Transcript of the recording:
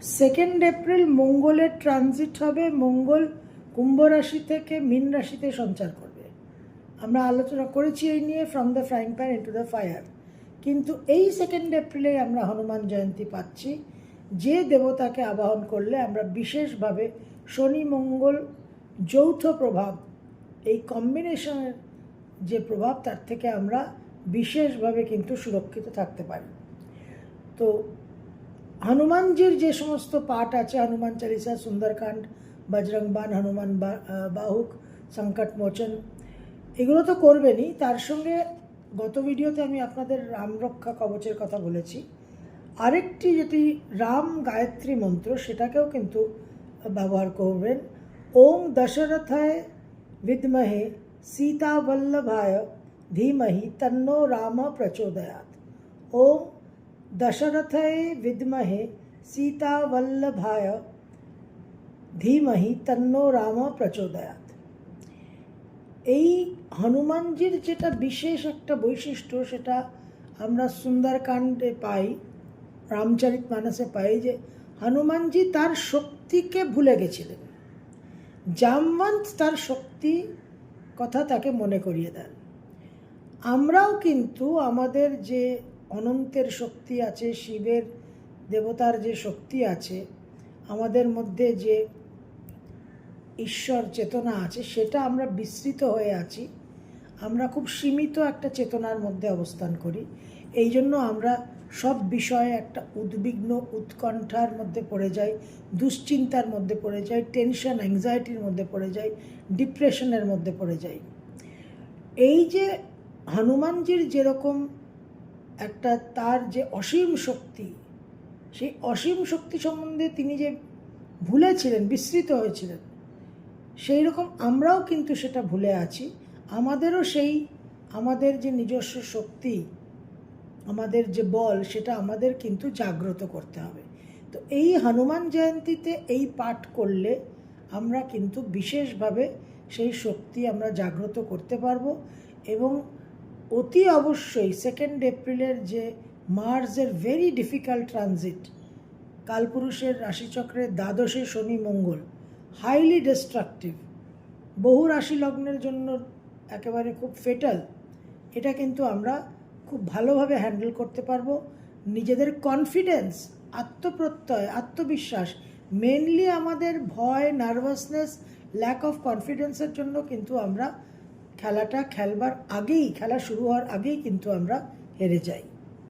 2 April মঙ্গলের transit হবে। মঙ্গল কুম্ভ রাশি থেকে মীন রাশিতে সঞ্চার করবে। আমরা আলোচনা করেছি এই নিয়ে, from the frying pan into the fire. কিন্তু এই 2 এপ্রিলে আমরা হনুমান জয়ন্তী পাচ্ছি, যে দেবতাকে আবাহন করলে আমরা বিশেষভাবে শনি মঙ্গল যৌথ প্রভাব, এই কম্বিনেশনের যে প্রভাব, তার থেকে আমরা বিশেষভাবে কিন্তু সুরক্ষিত থাকতে পারি। তো হনুমানজির যে সমস্ত পাঠ আছে, হনুমান চালিসা, সুন্দরকাণ্ড, বজরং বান, হনুমান বাহুক, সংকট মোচন, এগুলো তো করবেনই। তার সঙ্গে গত ভিডিওতে আমি আপনাদের রাম রক্ষা কবচের কথা বলেছি। আরেকটি যেটি রাম গায়ত্রী মন্ত্র, সেটাকেও কিন্তু ব্যবহার করবেন। ওং দশরথায় বিদ্মহে সীতাবল্লভায় ধীমহি তন্নো রাম প্রচোদয়াৎ। ওং দশরথায় বিদ্মহে সীতাবল্লভায় ধীমহি তন্নো রাম প্রচোদয়াৎ। এই হনুমানজির যেটা বিশেষ একটা বৈশিষ্ট্য, সেটা আমরা সুন্দরকাণ্ডে পাই, রামচরিতমানসে পাই, যে হনুমানজি তার শক্তিকে ভুলে গেছিলেন। জামবন্ত তার শক্তি কথা তাকে মনে করিয়ে দেন। আমরাও কিন্তু আমাদের যে অনন্তের শক্তি আছে, শিবের দেবতার যে শক্তি আছে, আমাদের মধ্যে যে ঈশ্বর চেতনা আছে, সেটা আমরা বিস্মৃত হয়ে আছি। আমরা খুব সীমিত একটা চেতনার মধ্যে অবস্থান করি। এই জন্য আমরা সব বিষয়ে একটা উদ্বিগ্ন, উৎকণ্ঠার মধ্যে পড়ে যাই, দুশ্চিন্তার মধ্যে পড়ে যাই, টেনশন, অ্যাংজাইটির মধ্যে পড়ে যাই, ডিপ্রেশনের মধ্যে পড়ে যাই। এই যে হনুমানজির যেরকম একটা তার যে অসীম শক্তি, সেই অসীম শক্তি সম্বন্ধে তিনি যে ভুলেছিলেন, বিস্মৃত হয়েছিলেন, সেই রকম আমরাও কিন্তু সেটা ভুলে আছি। আমাদেরও সেই আমাদের যে নিজস্ব শক্তি, আমাদের যে বল, সেটা আমাদের কিন্তু জাগ্রত করতে হবে। তো এই হনুমান জয়ন্তীতে এই পাঠ করলে আমরা কিন্তু বিশেষভাবে সেই শক্তি আমরা জাগ্রত করতে পারবো। এবং অতি অবশ্যই 2 এপ্রিলের যে মার্সের ভেরি ডিফিকাল্ট ট্রানজিট, কালপুরুষের রাশিচক্রের দ্বাদশে শনি মঙ্গল, হাইলি ডিস্ট্রাকটিভ, বহু রাশি লগ্নের জন্য একেবারে খুব ফেটাল। এটা কিন্তু আমরা খুব ভালোভাবে হ্যান্ডেল করতে পারবো। নিজেদের কনফিডেন্স, আত্মপ্রত্যয়, আত্মবিশ্বাস, মেনলি আমাদের ভয়, নার্ভাসনেস, ল্যাক অফ কনফিডেন্সের জন্য কিন্তু আমরা খেলাটা খেলবার আগেই, খেলা শুরু হওয়ার আগেই কিন্তু আমরা হেরে যাই।